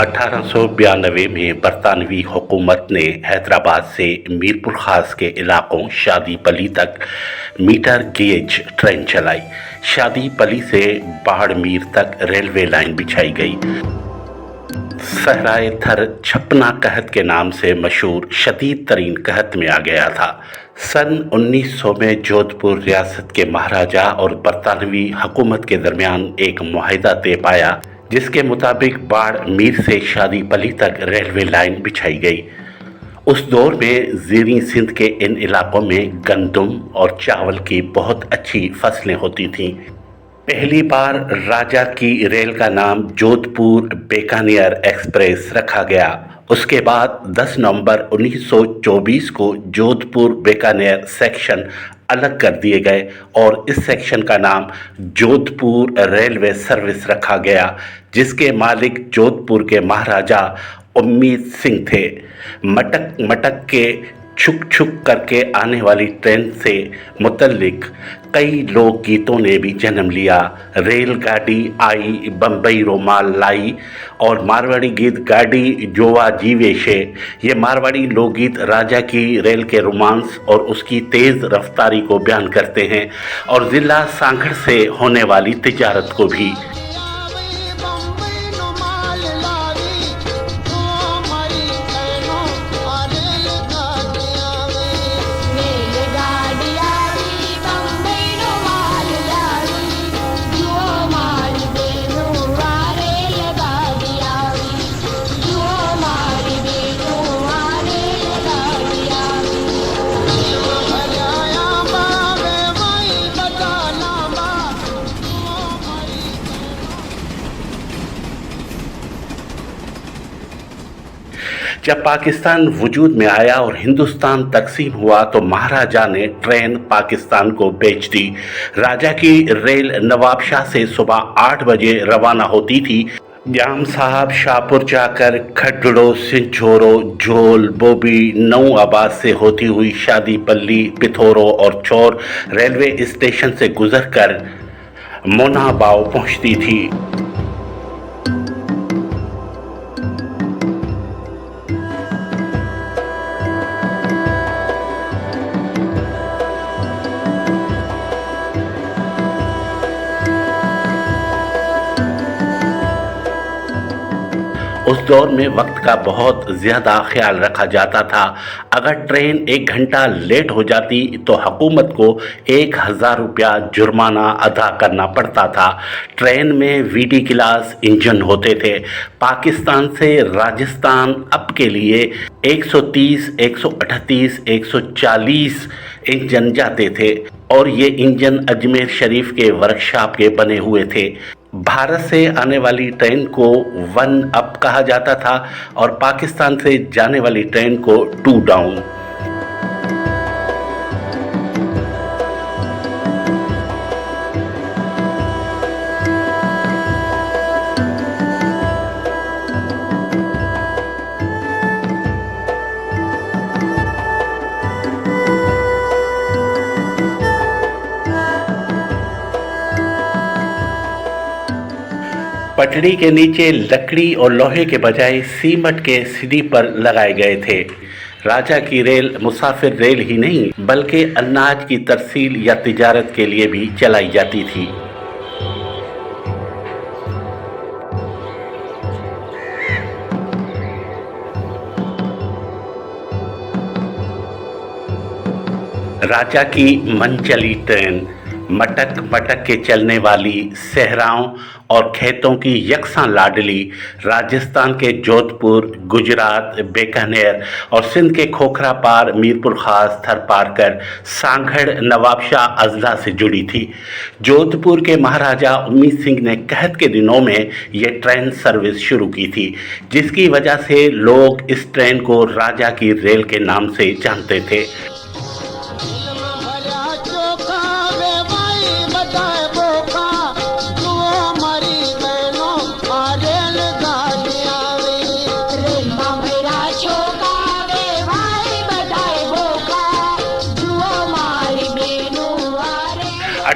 1892 में बरतानवी हुकूमत ने हैदराबाद से मीरपुर खास के इलाकों शादीपली तक मीटर गेज ट्रेन चलाई। शादीपली से बाड़मेर तक रेलवे लाइन बिछाई गई। सहराए थर छपना कहत के नाम से मशहूर शदीद तरीन कहत में आ गया था। सन 1900 में जोधपुर रियासत के महाराजा और बरतानवी हुकूमत के दरमियान एक मुआहिदा तय पाया, जिसके मुताबिक बाड़मेर से शादीपली तक रेलवे लाइन बिछाई गई। उस दौर में ज़ेरी सिंध के इन इलाकों में गंदम और चावल की बहुत अच्छी फसलें होती थीं। पहली बार राजा की रेल का नाम जोधपुर बीकानेर एक्सप्रेस रखा गया। उसके बाद 10 नवंबर 1924 को जोधपुर बीकानेर सेक्शन अलग कर दिए गए और इस सेक्शन का नाम जोधपुर रेलवे सर्विस रखा गया, जिसके मालिक जोधपुर के महाराजा उम्मीद सिंह थे। मटक मटक के छुक छुक करके आने वाली ट्रेन से मुतल्लिक कई लोकगीतों ने भी जन्म लिया। रेलगाड़ी आई, बम्बई रोमाल लाई और मारवाड़ी गीत गाड़ी जोवा जीवे शे। ये मारवाड़ी लोकगीत राजा की रेल के रोमांस और उसकी तेज़ रफ्तारी को बयान करते हैं और ज़िला सांगड़ से होने वाली तिजारत को भी। जब पाकिस्तान वजूद में आया और हिंदुस्तान तकसीम हुआ तो महाराजा ने ट्रेन पाकिस्तान को बेच दी। राजा की रेल नवाब शाह से सुबह 8 बजे रवाना होती थी। जाम साहब शाहपुर जाकर खडड़ो, सिंझोरो, झोल, बोबी, नऊ आबाद से होती हुई शादीपल्ली, पिथौरो और चौर रेलवे स्टेशन से गुजरकर मोनाबाव पहुंचती थी। उस दौर में वक्त का बहुत ज़्यादा ख्याल रखा जाता था। अगर ट्रेन 1 घंटा लेट हो जाती तो हुकूमत को 1000 रुपया जुर्माना अदा करना पड़ता था। ट्रेन में वीडी क्लास इंजन होते थे। पाकिस्तान से राजस्थान अप के लिए 130, 138, 140 इंजन जाते थे और ये इंजन अजमेर शरीफ के वर्कशॉप के बने हुए थे। भारत से आने वाली ट्रेन को 1 अप कहा जाता था और पाकिस्तान से जाने वाली ट्रेन को 2 डाउन। पटड़ी के नीचे लकड़ी और लोहे के बजाय सीमट के स्लीपर लगाए गए थे। राजा की रेल मुसाफिर रेल ही नहीं बल्कि अनाज की तरसील या तिजारत के लिए भी चलाई जाती थी। राजा की मनचली ट्रेन मटक मटक के चलने वाली सहराओं और खेतों की यकसां लाडली राजस्थान के जोधपुर, गुजरात, बीकानेर और सिंध के खोखरा पार मीरपुर खास थर पार कर सांगड़ नवाबशाह अजला से जुड़ी थी। जोधपुर के महाराजा उम्मीद सिंह ने कहत के दिनों में ये ट्रेन सर्विस शुरू की थी, जिसकी वजह से लोग इस ट्रेन को राजा की रेल के नाम से जानते थे।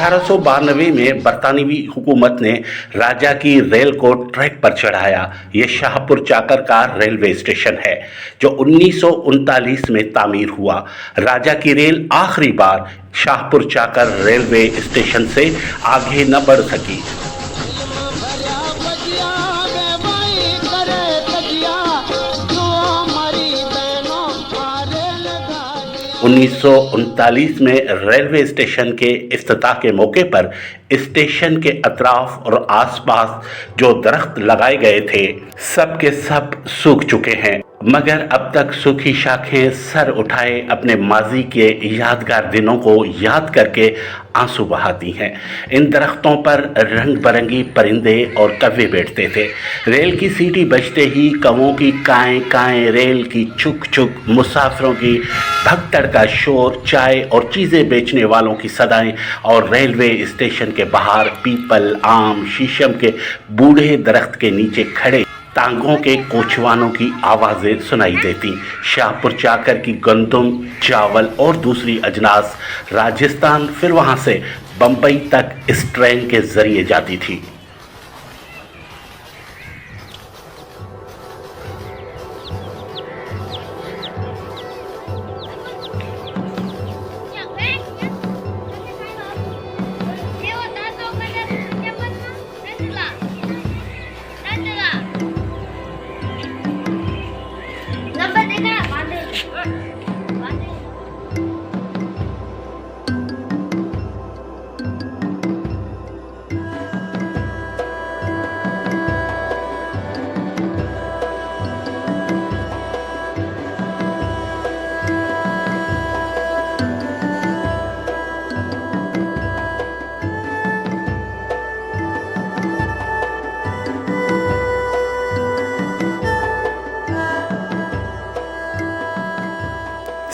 1892 में बरतानवी हुकूमत ने राजा की रेल को ट्रैक पर चढ़ाया। ये शाहपुर चाकर का रेलवे स्टेशन है जो 1939 में तामीर हुआ। राजा की रेल आखिरी बार शाहपुर चाकर रेलवे स्टेशन से आगे न बढ़ सकी। 1939 में रेलवे स्टेशन के इफ्तिताह के मौके पर स्टेशन के अतराफ और आसपास जो दरख्त लगाए गए थे सब के सब सूख चुके हैं, मगर अब तक सूखी शाखें सर उठाए अपने माजी के यादगार दिनों को याद करके आंसू बहाती हैं। इन दरख्तों पर रंग बिरंगी परिंदे और कौवे बैठते थे। रेल की सीटी बजते ही कौवों की काएं काएं, रेल की चुक चुक, मुसाफिरों की भगदड़ का शोर, चाय और चीज़ें बेचने वालों की सदाएं और रेलवे स्टेशन के बाहर पीपल, आम, शीशम के बूढ़े दरख्त के नीचे खड़े टांगों के कोचवानों की आवाज़ें सुनाई देती। शाहपुर चाकर की गंदम, चावल और दूसरी अजनास राजस्थान फिर वहाँ से बम्बई तक इस ट्रेन के ज़रिए जाती थी।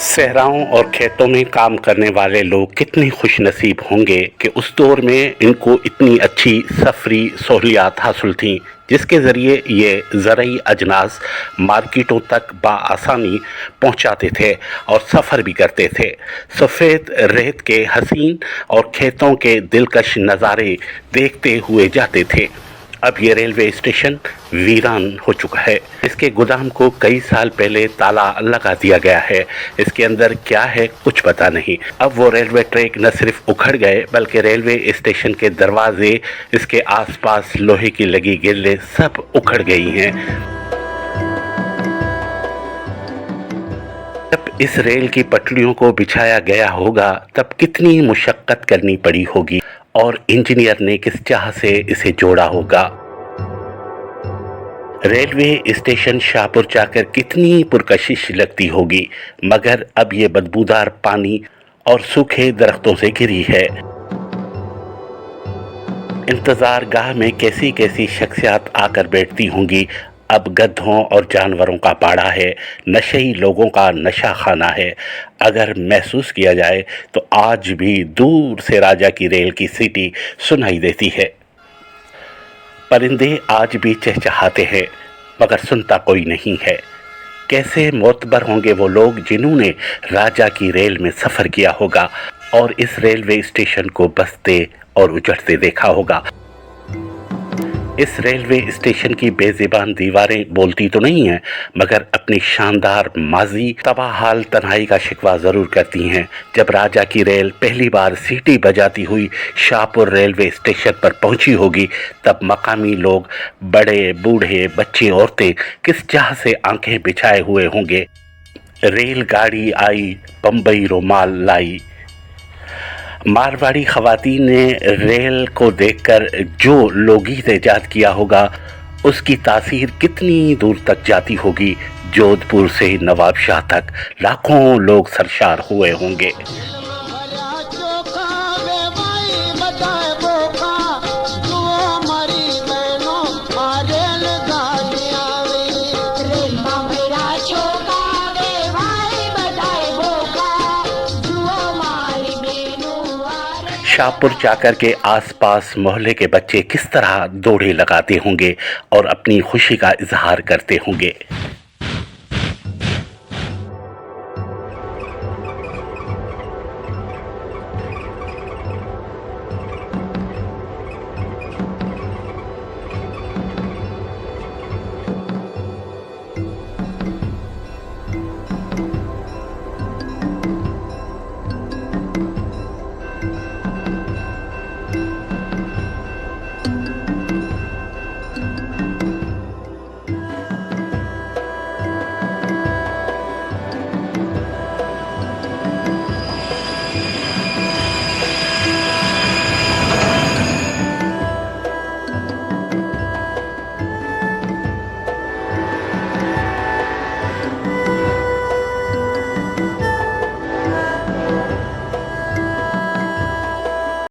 सहराओं और खेतों में काम करने वाले लोग कितने खुशनसीब होंगे कि उस दौर में इनको इतनी अच्छी सफरी सहूलियात हासिल थीं जिसके ज़रिए ये ज़रूरी अजनास मार्केटों तक बआसानी पहुंचाते थे और सफ़र भी करते थे। सफ़ेद रेत के हसीन और खेतों के दिलकश नज़ारे देखते हुए जाते थे। अब ये रेलवे स्टेशन वीरान हो चुका है। इसके गोदाम को कई साल पहले ताला लगा दिया गया है। इसके अंदर क्या है कुछ पता नहीं। अब वो रेलवे ट्रैक न सिर्फ उखड़ गए बल्कि रेलवे स्टेशन के दरवाजे, इसके आसपास लोहे की लगी गिल्ले सब उखड़ गई हैं। जब इस रेल की पटरियों को बिछाया गया होगा तब कितनी मुशक्क़त करनी पड़ी होगी और इंजीनियर ने किस चाह से इसे जोड़ा होगा। रेलवे स्टेशन शाहपुर चाकर कितनी पुरकशिश लगती होगी, मगर अब ये बदबूदार पानी और सूखे दरख्तों से घिरी है। इंतज़ार गाह में कैसी कैसी शख्सियात आकर बैठती होंगी। अब गधों और जानवरों का पाड़ा है, नशेई लोगों का नशा खाना है। अगर महसूस किया जाए तो आज भी दूर से राजा की रेल की सीटी सुनाई देती है। परिंदे आज भी चहचहाते हैं मगर सुनता कोई नहीं है। कैसे मोतबर होंगे वो लोग जिन्होंने राजा की रेल में सफ़र किया होगा और इस रेलवे स्टेशन को बसते और उजड़ते देखा होगा। इस रेलवे स्टेशन की बेज़ुबान दीवारें बोलती तो नहीं हैं, मगर अपनी शानदार माजी तबाहाल तन्हाई का शिकवा ज़रूर करती हैं। जब राजा की रेल पहली बार सीटी बजाती हुई शाहपुर रेलवे स्टेशन पर पहुंची होगी तब मकामी लोग, बड़े बूढ़े, बच्चे, औरतें किस चाह से आंखें बिछाए हुए होंगे। रेलगाड़ी आई, बम्बई रुमाल लाई। मारवाड़ी ख़वातीन ने रेल को देखकर जो लोकगीत ईजाद किया होगा उसकी तासीर कितनी दूर तक जाती होगी। जोधपुर से नवाबशाह तक लाखों लोग सरशार हुए होंगे। शाहपुर चाकर के आसपास मोहल्ले के बच्चे किस तरह दौड़े लगाते होंगे और अपनी खुशी का इजहार करते होंगे।